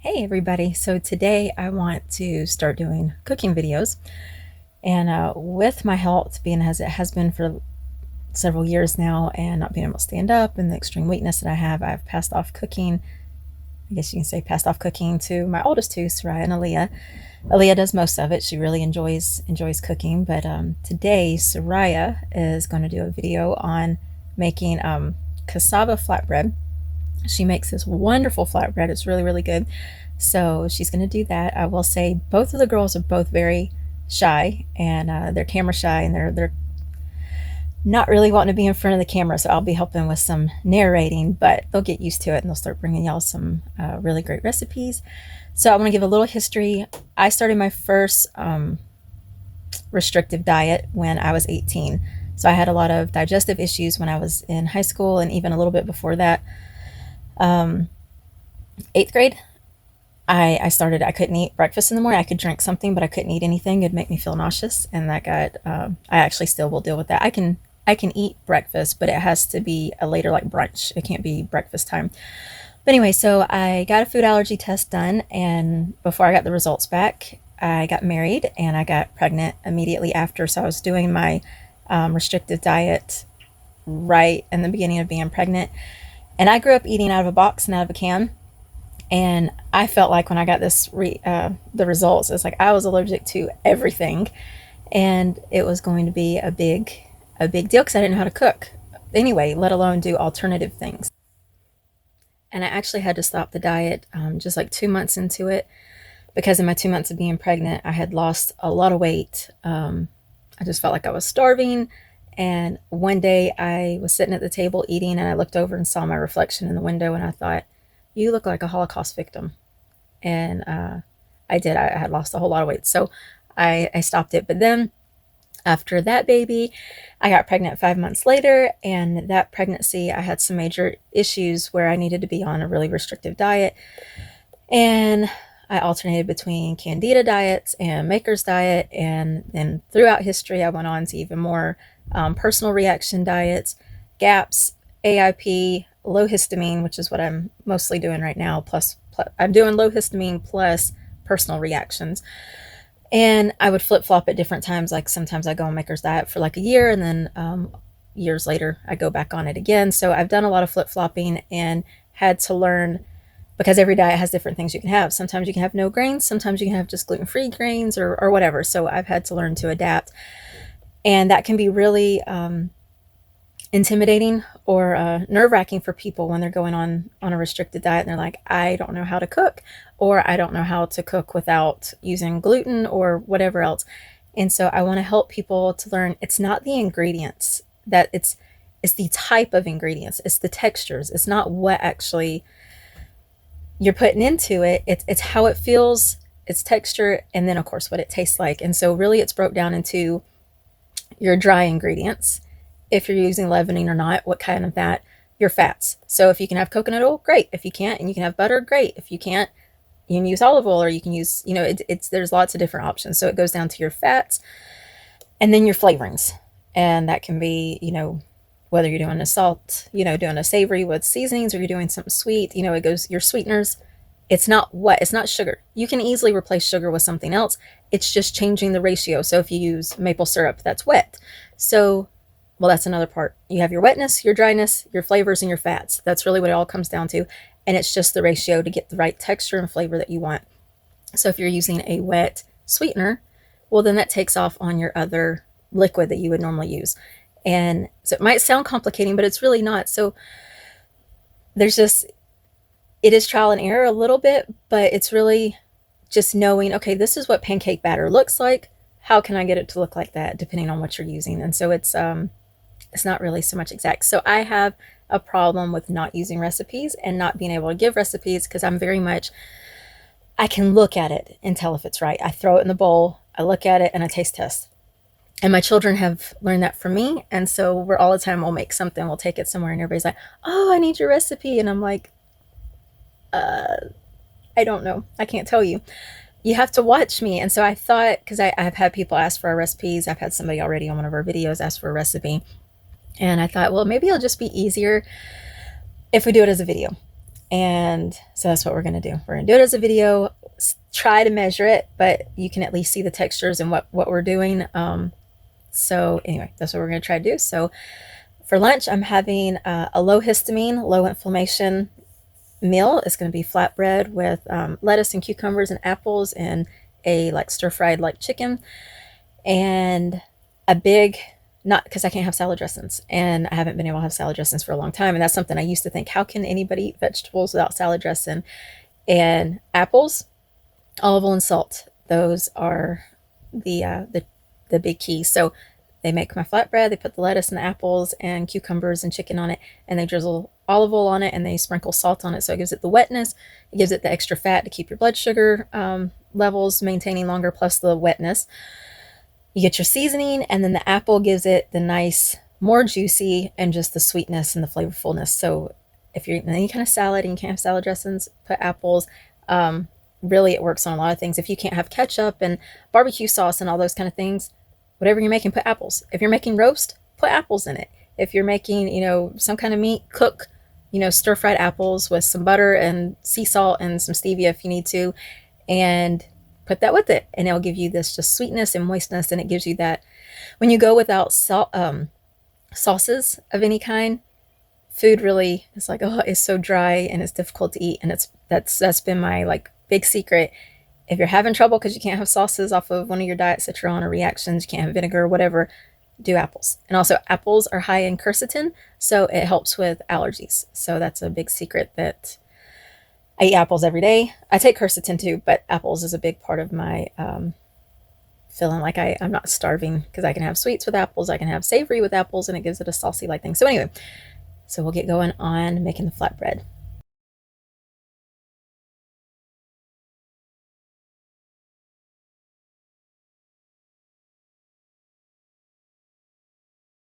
Hey everybody, so today I want to start doing cooking videos, and with my health being as it has been for several years now and not being able to stand up and the extreme weakness that I have, I've passed off cooking. I guess you can say passed off cooking to my oldest two, Soraya and Aaliyah. Aaliyah does most of it. She really enjoys cooking, but today Soraya is going to do a video on making cassava flatbread. She makes this wonderful flatbread. It's really good. So she's going to do that. I will say both of the girls are both very shy, and they're camera shy, and they're not really wanting to be in front of the camera. So I'll be helping with some narrating, but they'll get used to it and they'll start bringing y'all some really great recipes. So I want to give a little history. I started my first restrictive diet when I was 18. So I had a lot of digestive issues when I was in high school and even a little bit before that. Eighth grade, I started, I couldn't eat breakfast in the morning. I could drink something, but I couldn't eat anything. It'd make me feel nauseous. And that got, I actually still will deal with that. I can eat breakfast, but it has to be a later, like brunch. It can't be breakfast time. But anyway, so I got a food allergy test done. And before I got the results back, I got married and I got pregnant immediately after. So I was doing my restrictive diet right in the beginning of being pregnant. And I grew up eating out of a box and out of a can. And I felt like when I got the results, it's like I was allergic to everything, and it was going to be a big deal because I didn't know how to cook anyway, let alone do alternative things. And I actually had to stop the diet just like 2 months into it, because in my 2 months of being pregnant, I had lost a lot of weight. I just felt like I was starving. And one day I was sitting at the table eating, and I looked over and saw my reflection in the window, and I thought, you look like a Holocaust victim. And I did. I had lost a whole lot of weight. So I stopped it. But then after that baby, I got pregnant 5 months later. And that pregnancy, I had some major issues where I needed to be on a really restrictive diet. And I alternated between Candida diets and Maker's diet. And then throughout history, I went on to even more personal reaction diets, GAPS, AIP, low histamine, which is what I'm mostly doing right now. Plus I'm doing low histamine plus personal reactions. And I would flip flop at different times. Like sometimes I go on Maker's diet for like a year, and then years later I go back on it again. So I've done a lot of flip flopping and had to learn, because every diet has different things you can have. Sometimes you can have no grains, sometimes you can have just gluten free grains or whatever. So I've had to learn to adapt, and that can be really intimidating or nerve-wracking for people when they're going on a restricted diet and they're like, I don't know how to cook, or I don't know how to cook without using gluten or whatever else. And so I want to help people to learn it's not the ingredients, that it's the type of ingredients, it's the textures, it's not what actually you're putting into it, it's how it feels, its texture, and then of course what it tastes like. And so really it's broke down into your dry ingredients, if you're using leavening or not, what kind of that, your fats. So if you can have coconut oil, great. If you can't, and you can have butter, great. If you can't, you can use olive oil, or you can use, it's there's lots of different options. So it goes down to your fats, and then your flavorings. And that can be, whether you're doing a salt, doing a savory with seasonings, or you're doing something sweet, it goes your sweeteners. It's not sugar. You can easily replace sugar with something else. It's just changing the ratio. So if you use maple syrup, that's wet. So well, that's another part. You have your wetness, your dryness, your flavors, and your fats. That's really what it all comes down to. And it's just the ratio to get the right texture and flavor that you want. So if you're using a wet sweetener, well, then that takes off on your other liquid that you would normally use. And so it might sound complicating, but it's really not. So it is trial and error a little bit, but it's really just knowing, okay, this is what pancake batter looks like. How can I get it to look like that, depending on what you're using? And so it's not really so much exact. So I have a problem with not using recipes and not being able to give recipes, because I'm very much, I can look at it and tell if it's right. I throw it in the bowl, I look at it, and I taste test. And my children have learned that from me. And so we're all the time, we'll make something, we'll take it somewhere, and everybody's like, oh, I need your recipe. And I'm like, I don't know. I can't tell you. You have to watch me. And so I thought, because I've had people ask for our recipes. I've had somebody already on one of our videos ask for a recipe. And I thought, well, maybe it'll just be easier if we do it as a video. And so that's what we're going to do. We're going to do it as a video, try to measure it, but you can at least see the textures and what we're doing. So anyway, that's what we're going to try to do. So for lunch, I'm having a low histamine, low inflammation meal. It's going to be flatbread with lettuce and cucumbers and apples and a like stir fried like chicken and a big, not because I can't have salad dressings and I haven't been able to have salad dressings for a long time. And that's something I used to think, how can anybody eat vegetables without salad dressing? And apples, olive oil and salt. Those are the big key. So they make my flatbread, they put the lettuce and the apples and cucumbers and chicken on it, and they drizzle olive oil on it and they sprinkle salt on it. So it gives it the wetness, it gives it the extra fat to keep your blood sugar levels maintaining longer, plus the wetness. You get your seasoning, and then the apple gives it the nice, more juicy, and just the sweetness and the flavorfulness. So if you're eating any kind of salad and you can't have salad dressings, put apples. Really, it works on a lot of things. If you can't have ketchup and barbecue sauce and all those kind of things, whatever you're making, put apples. If you're making roast, put apples in it. If you're making, some kind of meat, cook, stir-fried apples with some butter and sea salt and some stevia if you need to, and put that with it, and it'll give you this just sweetness and moistness, and it gives you that. When you go without sauces of any kind, food really is like, oh, it's so dry and it's difficult to eat, and that's been my like big secret. If you're having trouble because you can't have sauces off of one of your diets that you're on or reactions, you can't have vinegar or whatever, do apples. And also, apples are high in quercetin, so it helps with allergies. So that's a big secret, that I eat apples every day. I take quercetin too, but apples is a big part of my feeling like I'm not starving, because I can have sweets with apples, I can have savory with apples, and it gives it a saucy like thing. So anyway, so we'll get going on making the flatbread.